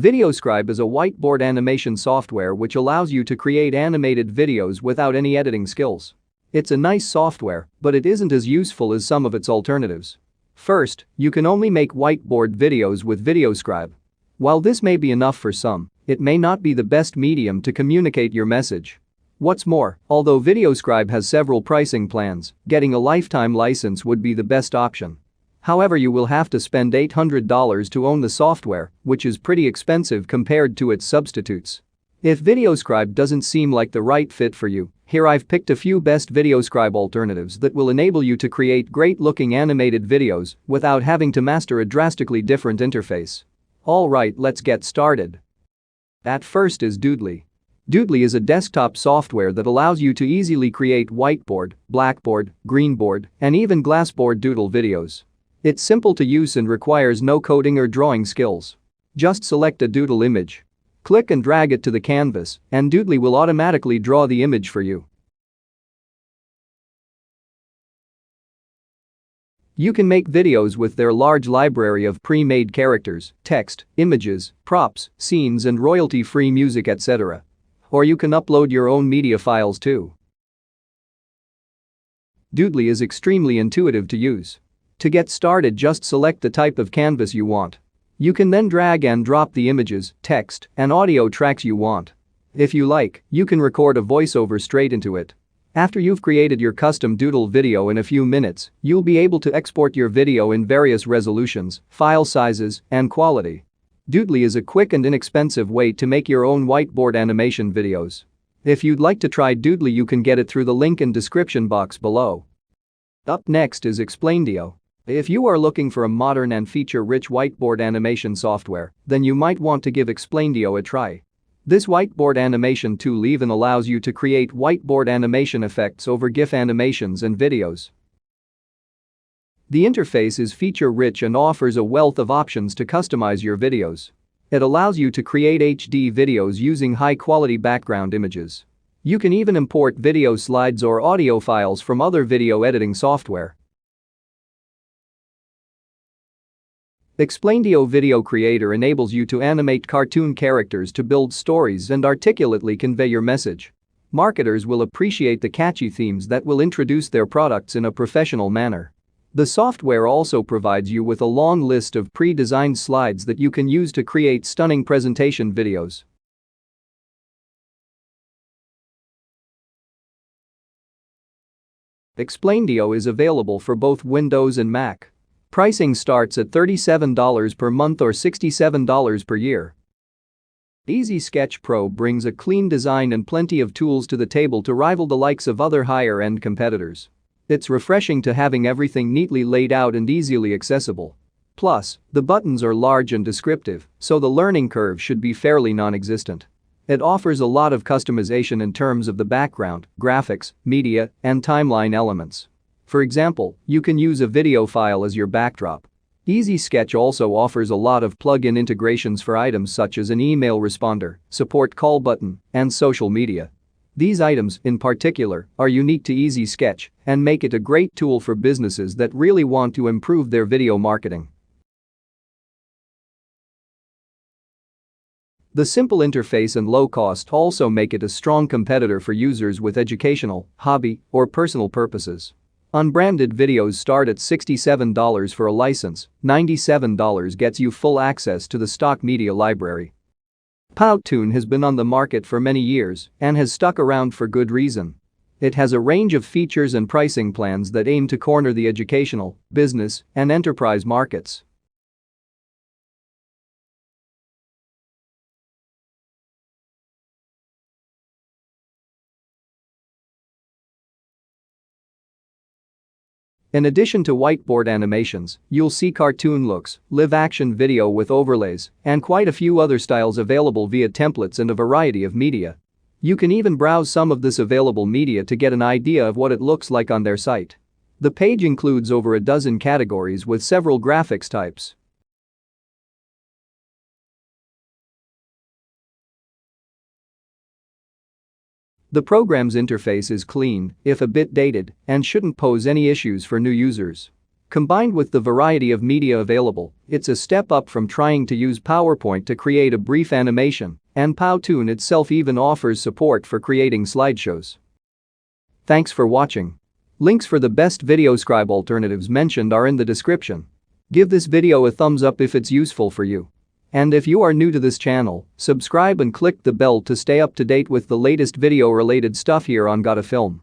VideoScribe is a whiteboard animation software which allows you to create animated videos without any editing skills. It's a nice software, but it isn't as useful as some of its alternatives. First, you can only make whiteboard videos with VideoScribe. While this may be enough for some, it may not be the best medium to communicate your message. What's more, although VideoScribe has several pricing plans, getting a lifetime license would be the best option. However, you will have to spend $800 to own the software, which is pretty expensive compared to its substitutes. If VideoScribe doesn't seem like the right fit for you, here I've picked a few best VideoScribe alternatives that will enable you to create great-looking animated videos without having to master a drastically different interface. Alright, let's get started. At first is Doodly. Doodly is a desktop software that allows you to easily create whiteboard, blackboard, greenboard, and even glassboard doodle videos. It's simple to use and requires no coding or drawing skills. Just select a doodle image. Click and drag it to the canvas, and Doodly will automatically draw the image for you. You can make videos with their large library of pre-made characters, text, images, props, scenes and royalty-free music, etc. Or you can upload your own media files too. Doodly is extremely intuitive to use. To get started, just select the type of canvas you want. You can then drag and drop the images, text, and audio tracks you want. If you like, you can record a voiceover straight into it. After you've created your custom doodle video in a few minutes, you'll be able to export your video in various resolutions, file sizes, and quality. Doodly is a quick and inexpensive way to make your own whiteboard animation videos. If you'd like to try Doodly, you can get it through the link in description box below. Up next is explaindio. If you are looking for a modern and feature-rich whiteboard animation software, then you might want to give explaindio a try. This whiteboard animation tool even allows you to create whiteboard animation effects over GIF animations and videos. The interface is feature-rich and offers a wealth of options to customize your videos. It allows you to create HD videos using high-quality background images. You can even import video slides or audio files from other video editing software. Explaindio Video Creator enables you to animate cartoon characters to build stories and articulately convey your message. Marketers will appreciate the catchy themes that will introduce their products in a professional manner. The software also provides you with a long list of pre-designed slides that you can use to create stunning presentation videos. Explaindio is available for both Windows and Mac. Pricing starts at $37 per month or $67 per year. Easy Sketch Pro brings a clean design and plenty of tools to the table to rival the likes of other higher-end competitors. It's refreshing to having everything neatly laid out and easily accessible. Plus, the buttons are large and descriptive, so the learning curve should be fairly non-existent. It offers a lot of customization in terms of the background, graphics, media, and timeline elements. For example, you can use a video file as your backdrop. Easy Sketch also offers a lot of plug-in integrations for items such as an email responder, support call button, and social media. These items, in particular, are unique to Easy Sketch and make it a great tool for businesses that really want to improve their video marketing. The simple interface and low cost also make it a strong competitor for users with educational, hobby, or personal purposes. Unbranded videos start at $67 for a license, $97 gets you full access to the stock media library. Powtoon has been on the market for many years and has stuck around for good reason. It has a range of features and pricing plans that aim to corner the educational, business, and enterprise markets. In addition to whiteboard animations, you'll see cartoon looks, live-action video with overlays, and quite a few other styles available via templates and a variety of media. You can even browse some of this available media to get an idea of what it looks like on their site. The page includes over a dozen categories with several graphics types. The program's interface is clean, if a bit dated, and shouldn't pose any issues for new users. Combined with the variety of media available, it's a step up from trying to use PowerPoint to create a brief animation, and Powtoon itself even offers support for creating slideshows. Thanks for watching. Links for the best VideoScribe alternatives mentioned are in the description. Give this video a thumbs up if it's useful for you. And if you are new to this channel, subscribe and click the bell to stay up to date with the latest video-related stuff here on Gotta Film.